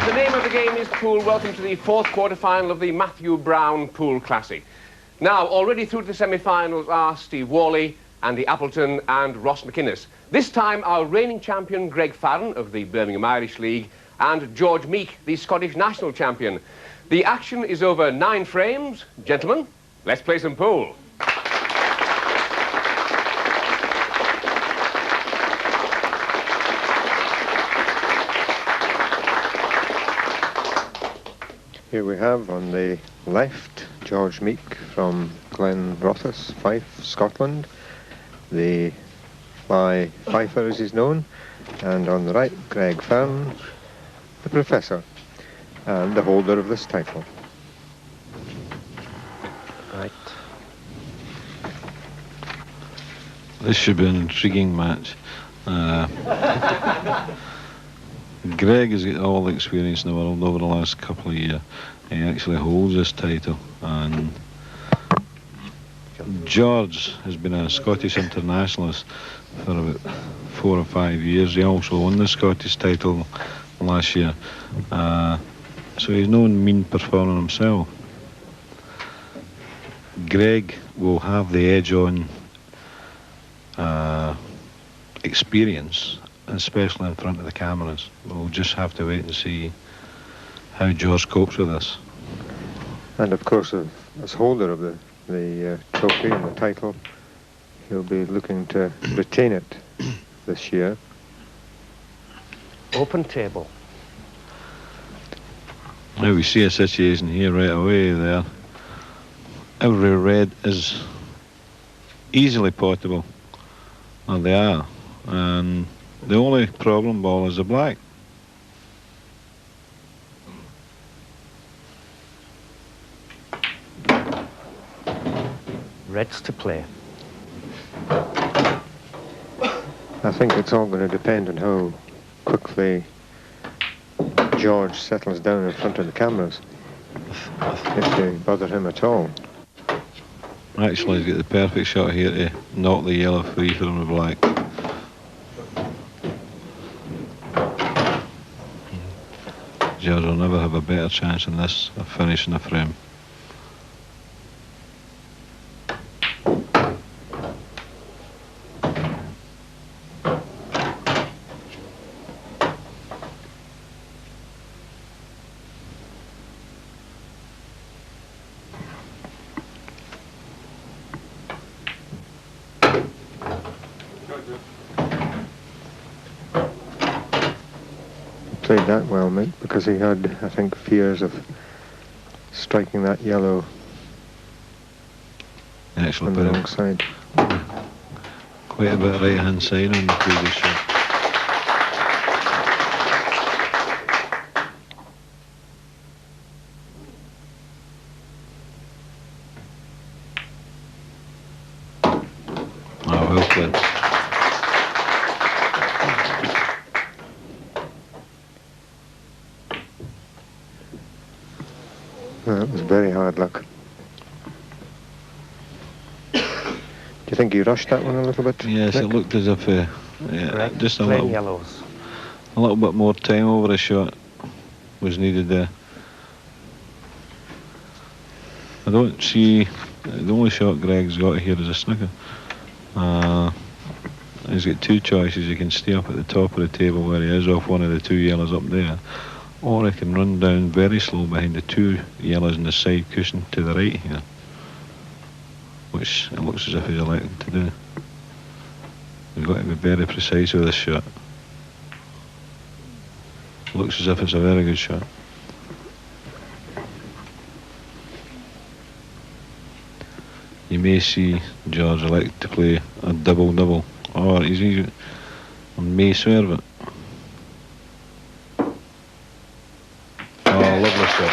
the name of the game is Pool. Welcome to the fourth quarter-final of the Matthew Brown Pool Classic. Now, already through to the semi-finals are Steve Worley, Andy Appleton and Ross McInnes. This time, our reigning champion, Greg Farren, of the Birmingham Irish League, and George Meek, the Scottish national champion. The action is over 9 frames. Gentlemen, let's play some pool. Here we have on the left George Meek from Glenrothes, Fife, Scotland, the fly fifer as he's known, and on the right Greg Farren, the professor and the holder of this title. Right. This should be an intriguing match. Greg has got all the experience in the world over the last couple of years. He actually holds this title, and George has been a Scottish internationalist for about 4 or 5 years. He also won the Scottish title last year, so he's no mean performer himself. Greg will have the edge on experience, especially in front of the cameras. We'll just have to wait and see how George copes with this. And of course, as holder of the trophy and the title, he'll be looking to retain it this year. Open table. Now we see a situation here right away there. Every red is easily potable, and they are. And the only problem ball is the black. Reds to play. I think it's all going to depend on how quickly George settles down in front of the cameras, if they bother him at all. Actually, he's got the perfect shot here to knock the yellow free from the black. George will never have a better chance than this of finishing the frame. Played that well, Mick, because he had, I think, fears of striking that yellow Actually on the wrong side. Quite a bit of right-hand side on the previous shot. Oh, well played. That was very hard luck. Do you think he rushed that one a little bit? Yes, Mick? it looked as if just a little, yellows. a little bit more time over the shot was needed there. I don't see, the only shot Greg's got here is a snooker. He's got 2 choices. He can stay up at the top of the table where he is off one of the 2 yellows up there, or he can run down very slow behind the 2 yellows in the side cushion to the right here, which it looks as if he's elected to do. We've got to be very precise with this shot. Looks as if it's a very good shot. You may see George elect to play a double-double, or he may serve it. Oh, lovely shot.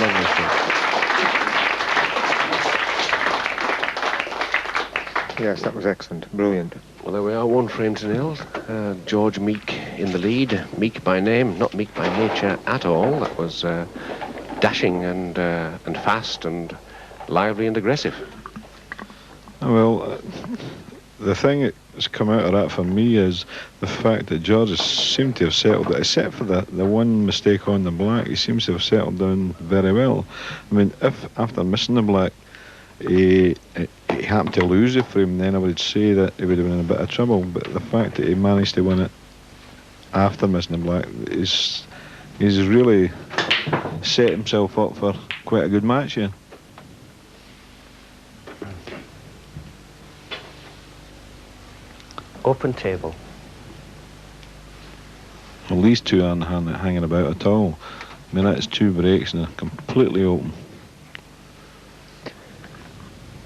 Lovely shot. Yes, that was excellent. Brilliant. Well, there we are, 1 frame to 0. George Meek in the lead. Meek by name, not Meek by nature at all. That was dashing and fast and lively and aggressive. Well, the thing that's come out of that for me is the fact that George has seemed to have settled, except for the one mistake on the black, he seems to have settled down very well. I mean, if after missing the black, he happened to lose the frame, then I would say that he would have been in a bit of trouble. But the fact that he managed to win it after missing the black he's really set himself up for quite a good match here. Open table. Well, these two aren't hanging about at all. I mean, that's 2 breaks and they're completely open.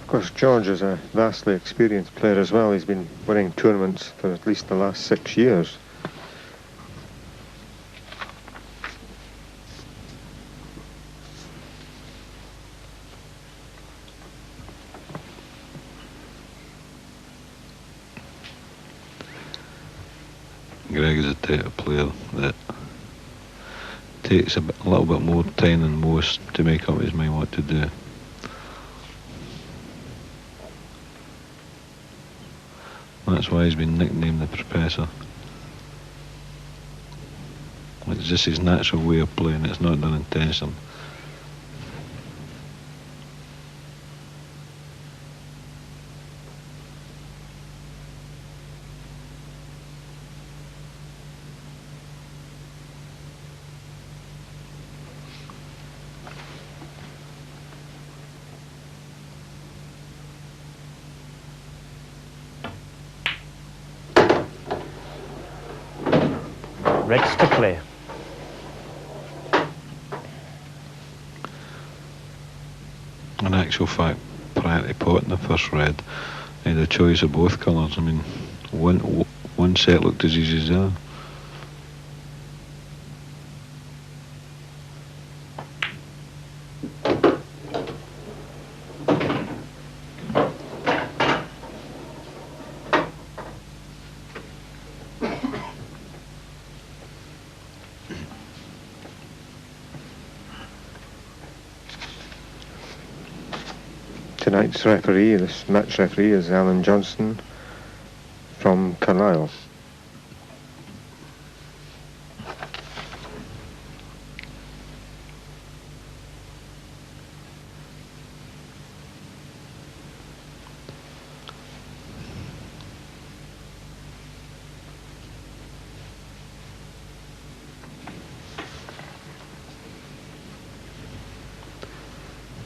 Of course, George is a vastly experienced player as well. He's been winning tournaments for at least the last 6 years. Greg is the type of player that takes a little bit more time than most to make up his mind what to do. That's why he's been nicknamed the Professor. It's just his natural way of playing, it's not done intentionally. Reds to play. In actual fact, prior to potting the first red, I had a choice of both colours. I mean, one set looked as easy as the other. Tonight's referee, this match referee, is Alan Johnston from Carlisle.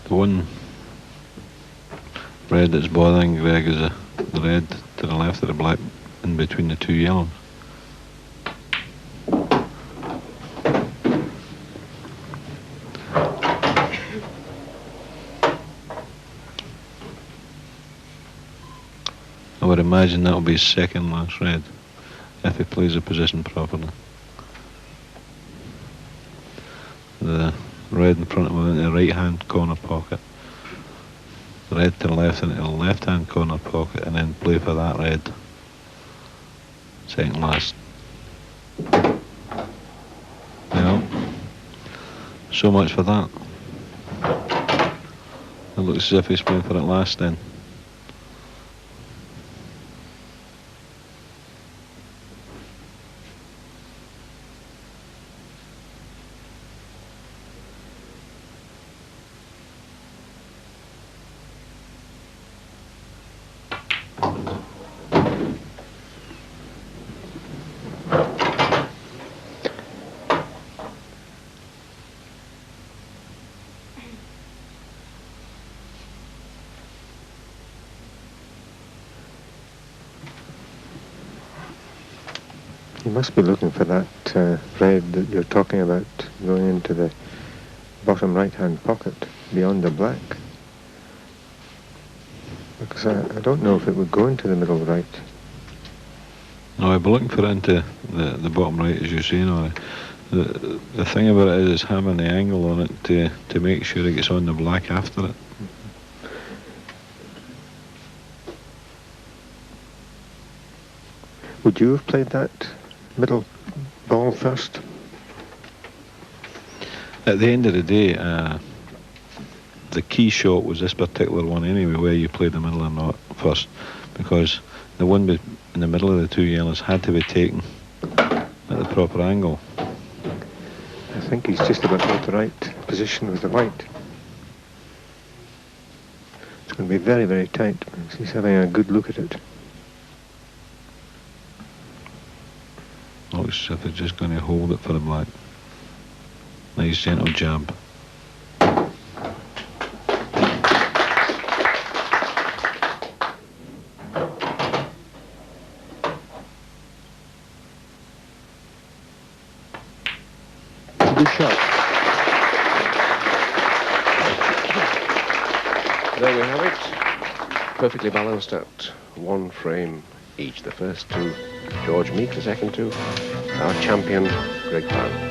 The one red that's bothering Greg is the red to the left of the black in between the 2 yellows. I would imagine that'll be his second last red if he plays the position properly. The red in front of him in the right hand corner pocket. Red to the left into the left hand corner pocket, and then play for that red second last. Well, so much for that. It looks as if he's playing for it last then. You must be looking for that red that you're talking about going into the bottom right-hand pocket beyond the black. Because I don't know if it would go into the middle right. No, I'd be looking for it into the bottom right, as you say. No, the thing about it is having the angle on it to make sure it gets on the black after it. Would you have played that middle ball first? At the end of the day, the key shot was this particular one anyway, where you played the middle or not first, because the one in the middle of the two yellows had to be taken at the proper angle. I think he's just about got the right position with the white. It's going to be very, very tight. He's having a good look at it. Looks as if they're just going to hold it for the black. Nice gentle jab. Good shot. There we have it. Perfectly balanced at one frame each. The first two, George Meek, the second two, our champion, Greg Farren.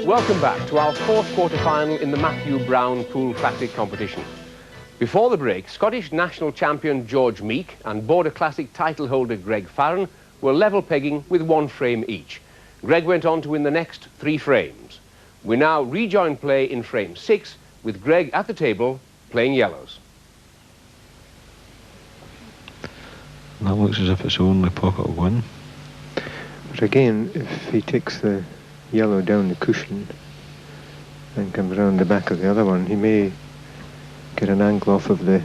Welcome back to our fourth quarter-final in the Matthew Brown Pool Classic competition. Before the break, Scottish national champion George Meek and Border Classic title holder Greg Farren were level pegging with one frame each. Greg went on to win the next 3 frames. We now rejoin play in frame 6 with Greg at the table playing yellows. That looks as if it's only pocket of 1. But again, if he takes the yellow down the cushion and comes around the back of the other one, he may get an angle off of it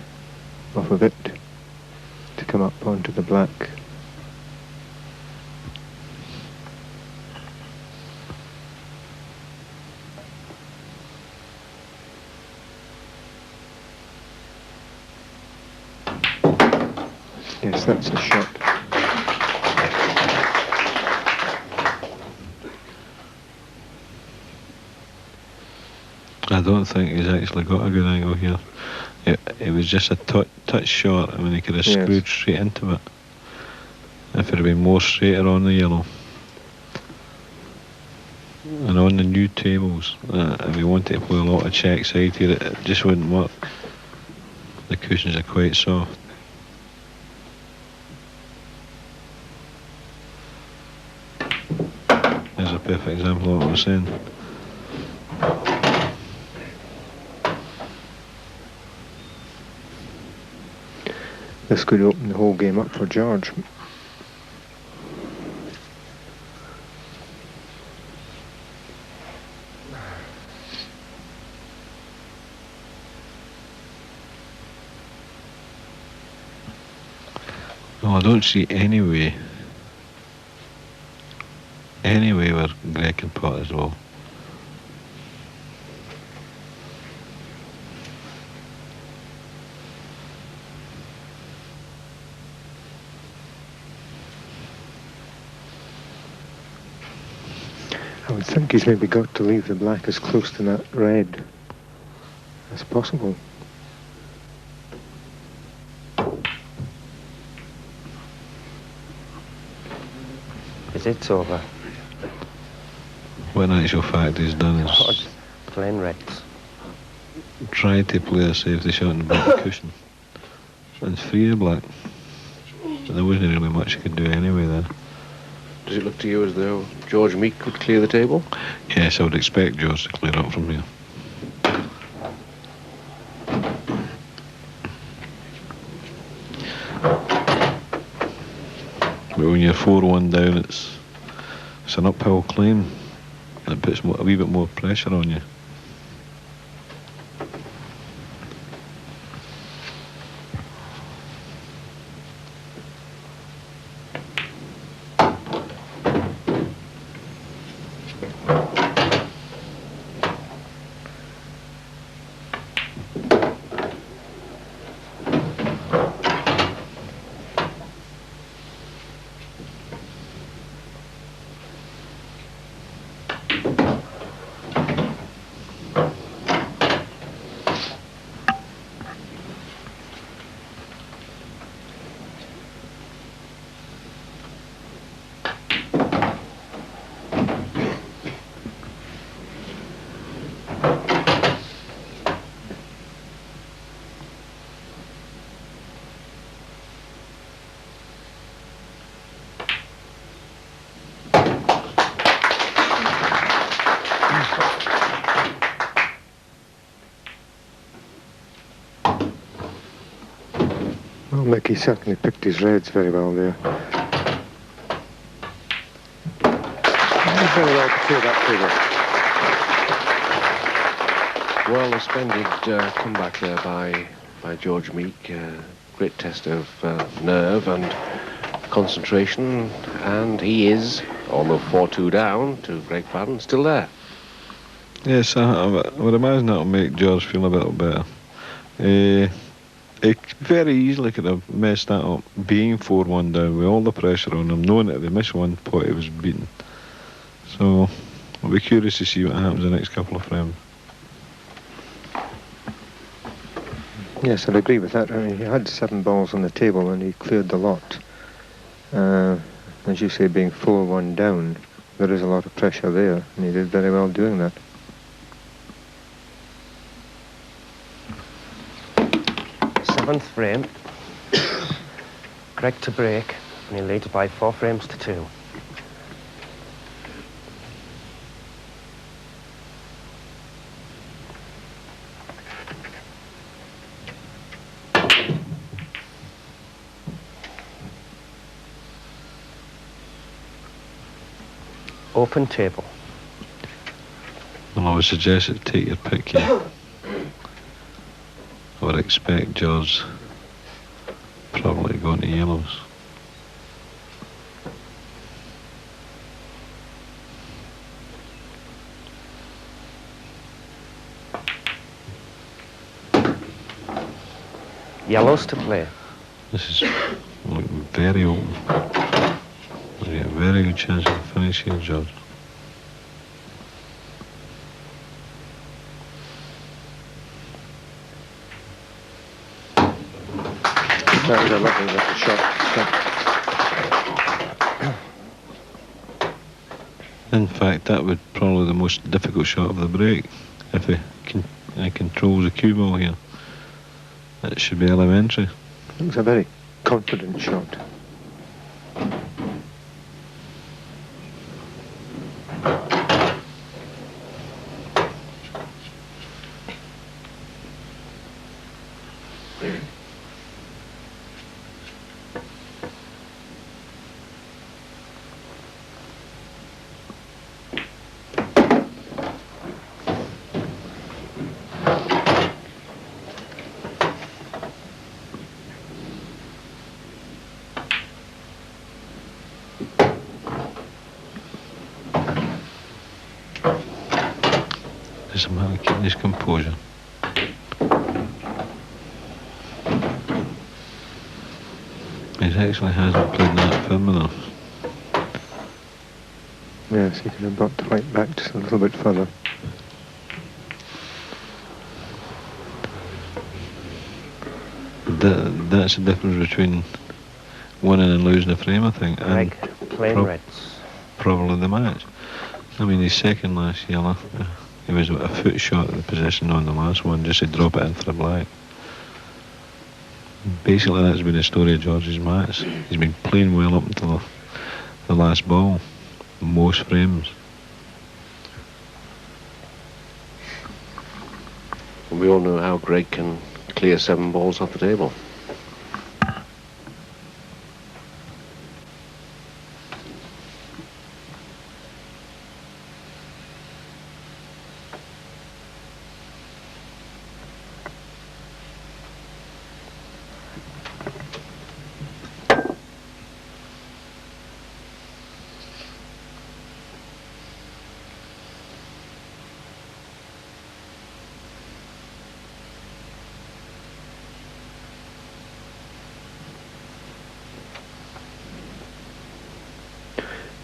to come up onto the black. Yes, that's a shot. I don't think he's actually got a good angle here. It was just a touch short. I mean, he could have screwed straight into it if it had been more straighter on the yellow. And on the new tables, if you wanted to play a lot of check side here, it just wouldn't work. The cushions are quite soft. There's a perfect example of what I was saying. This could open the whole game up for George. No, I don't see any way where Greg can pot as well. think he's maybe got to leave the black as close to that red as possible. It's over. What in actual fact he's done is Plain reds. try to play a safety shot in the back of the cushion. And it's free of black. But there wasn't really much he could do anyway there. Does it look to you as though George Meek could clear the table? Yes, I would expect George to clear up from here. But when you're 4-1 down, it's an uphill climb. And it puts a wee bit more pressure on you. Well, Mickey certainly picked his reds very well there. Very well to clear that table. Well, a splendid comeback there by George Meek. Great test of nerve and concentration, and he is, although 4-2 down to Greg Farren, still there. Yes, I would imagine that'll make George feel a little better. He very easily could have messed that up, being 4-1 down with all the pressure on him, knowing that if he missed one pot he was beaten. So I'll be curious to see what happens in the next couple of frames. Yes, I'd agree with that. I mean, he had 7 balls on the table and he cleared the lot. As you say, being 4-1 down, there is a lot of pressure there, and he did very well doing that. Seventh frame. Greg to break, and he leads by 4 frames to 2. Open table. Well, I would suggest that take your pick here. I would expect George probably going to yellows. Yellows to play. This is looking very open. You get a very good chance of finish here, George. That was a lovely little shot. In fact, that would probably the most difficult shot of the break. If he controls the cue ball here, it should be elementary. It was a very confident shot. It's a matter of keeping his composure. He actually hasn't played that firm enough. Yes, he could have brought the white back just a little bit further. That's the difference between winning and losing a frame, I think. And Greg, plain reds. probably the match. I mean, his second last yellow, he was a foot short of the position on the last one, just to drop it in for a black. Basically, that's been the story of George's match. He's been playing well up until the last ball, most frames. We all know how Greg can clear 7 balls off the table.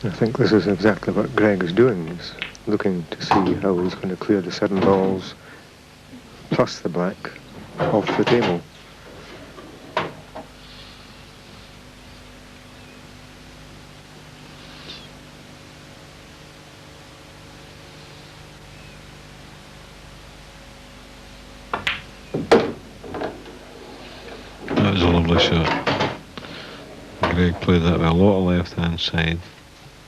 I think this is exactly what Greg is doing. He's looking to see how he's going to clear the 7 balls plus the black off the table. That was a lovely shot. Greg played that with a lot of left-hand side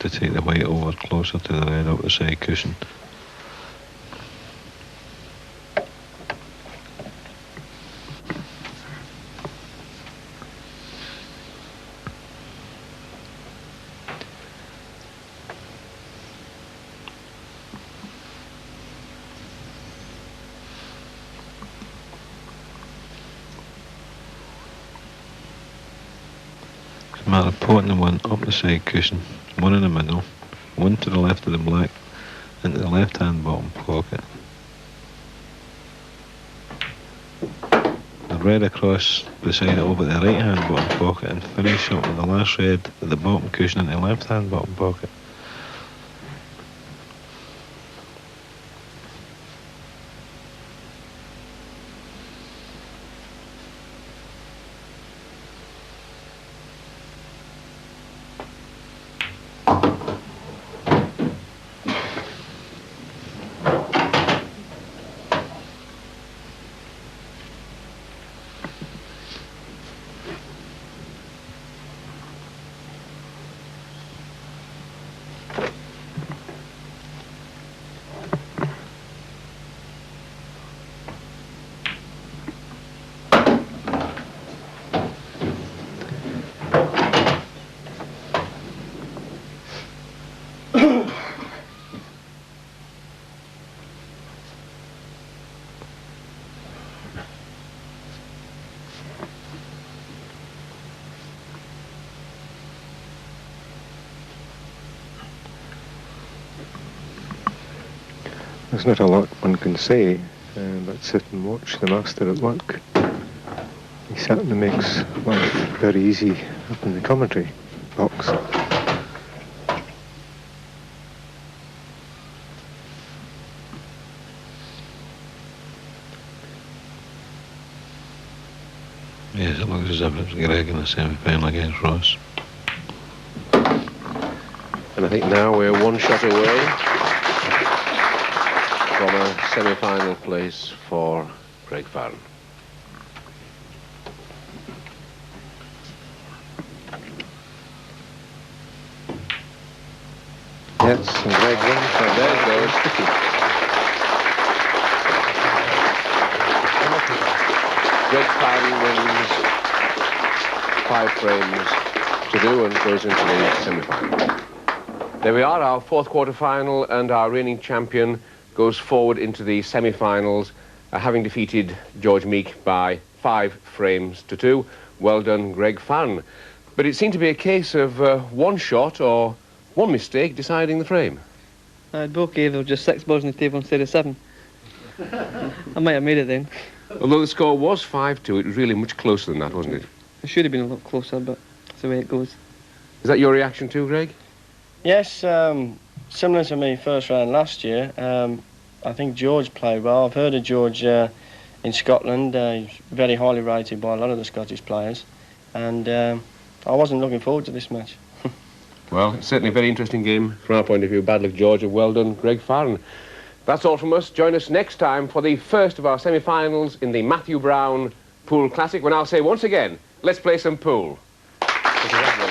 to take the white over closer to the red up the side cushion. It's a matter of potting the one up the side cushion, one in the middle, one to the left of the black, into the left-hand bottom pocket. The red across beside it over the right-hand bottom pocket, and finish up with the last red at the bottom cushion into the left-hand bottom pocket. There's not a lot one can say, but sit and watch the master at work. He certainly makes life very easy up in the commentary box. Yes, it looks as if it's Greg in the semi-final against Ross. And I think now we're 1 shot away from a semi-final place for Greg Farren. Yes, and Greg wins. And there it goes. Greg Farren wins 5 frames to do and goes into the semi-final. There we are, our 4th quarter-final, and our reigning champion goes forward into the semi-finals, having defeated George Meek by 5 frames to 2. Well done, Greg Farren. But it seemed to be a case of 1 shot or 1 mistake deciding the frame. Okay, there were just 6 balls on the table instead of 7. I might have made it then. Although the score was 5-2, it was really much closer than that, wasn't it? It should have been a lot closer, but that's the way it goes. Is that your reaction too, Greg? Yes, similar to me first round last year. I think George played well. I've heard of George in Scotland. He's very highly rated by a lot of the Scottish players, and I wasn't looking forward to this match. Well, it's certainly a very interesting game from our point of view. Bad luck, George, and well done, Greg Farren. That's all from us. Join us next time for the first of our semi-finals in the Matthew Brown Pool Classic, when I'll say once again, let's play some pool. Thank you very much.